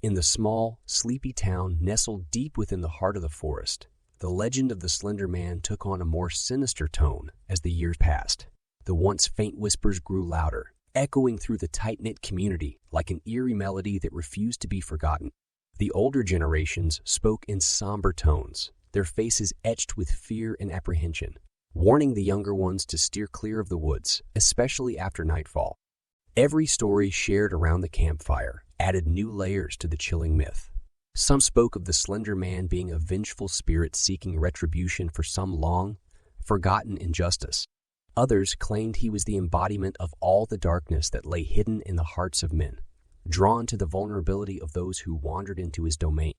In the small, sleepy town nestled deep within the heart of the forest, the legend of the Slender Man took on a more sinister tone as the years passed. The once faint whispers grew louder, echoing through the tight-knit community like an eerie melody that refused to be forgotten. The older generations spoke in somber tones, their faces etched with fear and apprehension, warning the younger ones to steer clear of the woods, especially after nightfall. Every story shared around the campfire added new layers to the chilling myth. Some spoke of the Slender Man being a vengeful spirit seeking retribution for some long-forgotten injustice. Others claimed he was the embodiment of all the darkness that lay hidden in the hearts of men, drawn to the vulnerability of those who wandered into his domain.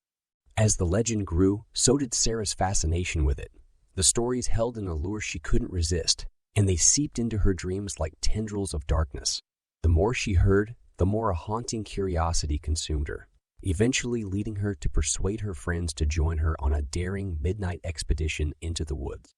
As the legend grew, so did Sarah's fascination with it. The stories held an allure she couldn't resist, and they seeped into her dreams like tendrils of darkness. The more she heard, the more a haunting curiosity consumed her, eventually leading her to persuade her friends to join her on a daring midnight expedition into the woods.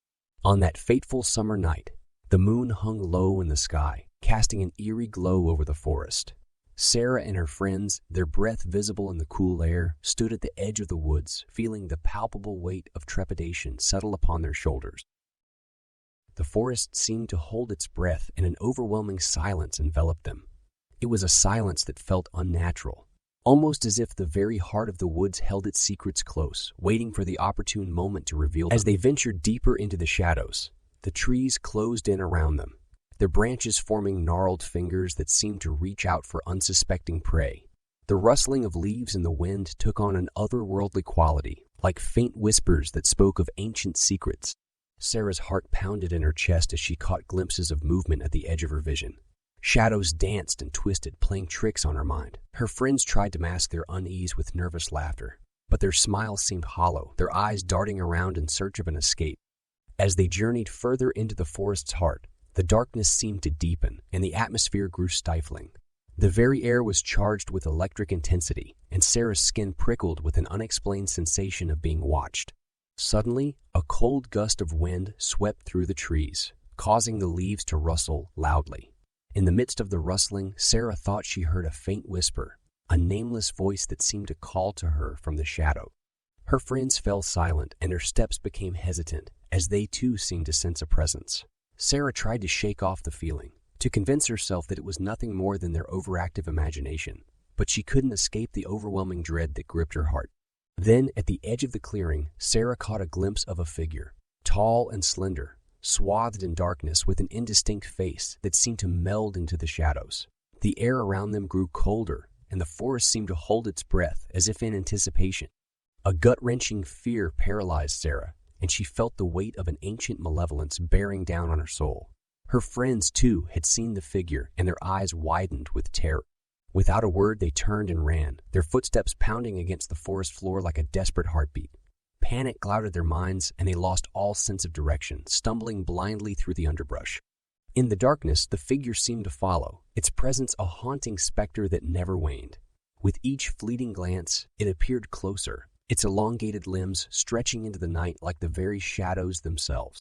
On that fateful summer night, the moon hung low in the sky, casting an eerie glow over the forest. Sarah and her friends, their breath visible in the cool air, stood at the edge of the woods, feeling the palpable weight of trepidation settle upon their shoulders. The forest seemed to hold its breath, and an overwhelming silence enveloped them. It was a silence that felt unnatural, almost as if the very heart of the woods held its secrets close, waiting for the opportune moment to reveal them. As they ventured deeper into the shadows, the trees closed in around them, their branches forming gnarled fingers that seemed to reach out for unsuspecting prey. The rustling of leaves in the wind took on an otherworldly quality, like faint whispers that spoke of ancient secrets. Sarah's heart pounded in her chest as she caught glimpses of movement at the edge of her vision. Shadows danced and twisted, playing tricks on her mind. Her friends tried to mask their unease with nervous laughter, but their smiles seemed hollow, their eyes darting around in search of an escape. As they journeyed further into the forest's heart, the darkness seemed to deepen, and the atmosphere grew stifling. The very air was charged with electric intensity, and Sarah's skin prickled with an unexplained sensation of being watched. Suddenly, a cold gust of wind swept through the trees, causing the leaves to rustle loudly. In the midst of the rustling, Sarah thought she heard a faint whisper, a nameless voice that seemed to call to her from the shadow. Her friends fell silent, and her steps became hesitant, as they too seemed to sense a presence. Sarah tried to shake off the feeling, to convince herself that it was nothing more than their overactive imagination, but she couldn't escape the overwhelming dread that gripped her heart. Then, at the edge of the clearing, Sarah caught a glimpse of a figure, tall and slender, swathed in darkness with an indistinct face that seemed to meld into the shadows. The air around them grew colder, and the forest seemed to hold its breath as if in anticipation. A gut-wrenching fear paralyzed Sarah, and she felt the weight of an ancient malevolence bearing down on her soul. Her friends, too, had seen the figure, and their eyes widened with terror. Without a word, they turned and ran, their footsteps pounding against the forest floor like a desperate heartbeat. Panic clouded their minds, and they lost all sense of direction, stumbling blindly through the underbrush. In the darkness, the figure seemed to follow, its presence a haunting specter that never waned. With each fleeting glance, it appeared closer, its elongated limbs stretching into the night like the very shadows themselves.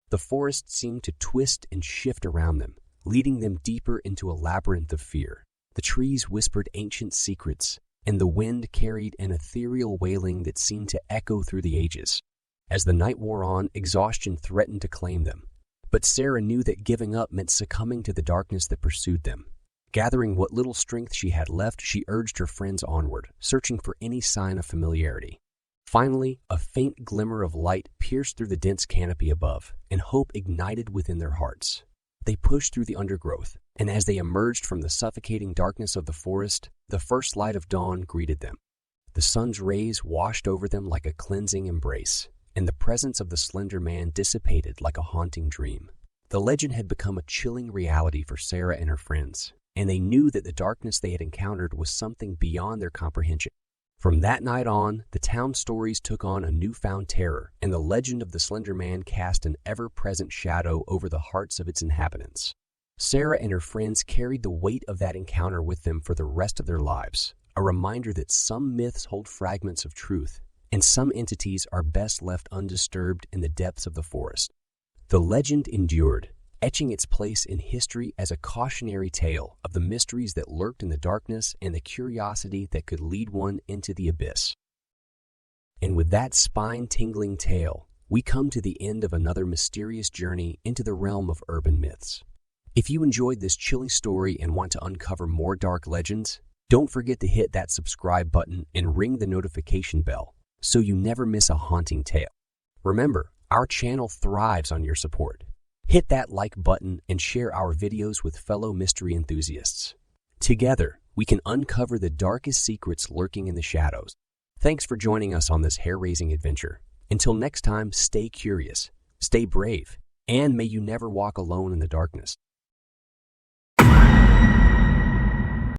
The forest seemed to twist and shift around them, leading them deeper into a labyrinth of fear. The trees whispered ancient secrets, and the wind carried an ethereal wailing that seemed to echo through the ages. As the night wore on, exhaustion threatened to claim them, but Sarah knew that giving up meant succumbing to the darkness that pursued them. Gathering what little strength she had left, she urged her friends onward, searching for any sign of familiarity. Finally, a faint glimmer of light pierced through the dense canopy above, and hope ignited within their hearts. They pushed through the undergrowth, and as they emerged from the suffocating darkness of the forest, the first light of dawn greeted them. The sun's rays washed over them like a cleansing embrace, and the presence of the Slender Man dissipated like a haunting dream. The legend had become a chilling reality for Sarah and her friends, and they knew that the darkness they had encountered was something beyond their comprehension. From that night on, the town's stories took on a newfound terror, and the legend of the Slender Man cast an ever-present shadow over the hearts of its inhabitants. Sarah and her friends carried the weight of that encounter with them for the rest of their lives, a reminder that some myths hold fragments of truth, and some entities are best left undisturbed in the depths of the forest. The legend endured, etching its place in history as a cautionary tale of the mysteries that lurked in the darkness and the curiosity that could lead one into the abyss. And with that spine-tingling tale, we come to the end of another mysterious journey into the realm of urban myths. If you enjoyed this chilling story and want to uncover more dark legends, don't forget to hit that subscribe button and ring the notification bell so you never miss a haunting tale. Remember, our channel thrives on your support. Hit that like button and share our videos with fellow mystery enthusiasts. Together, we can uncover the darkest secrets lurking in the shadows. Thanks for joining us on this hair-raising adventure. Until next time, stay curious, stay brave, and may you never walk alone in the darkness.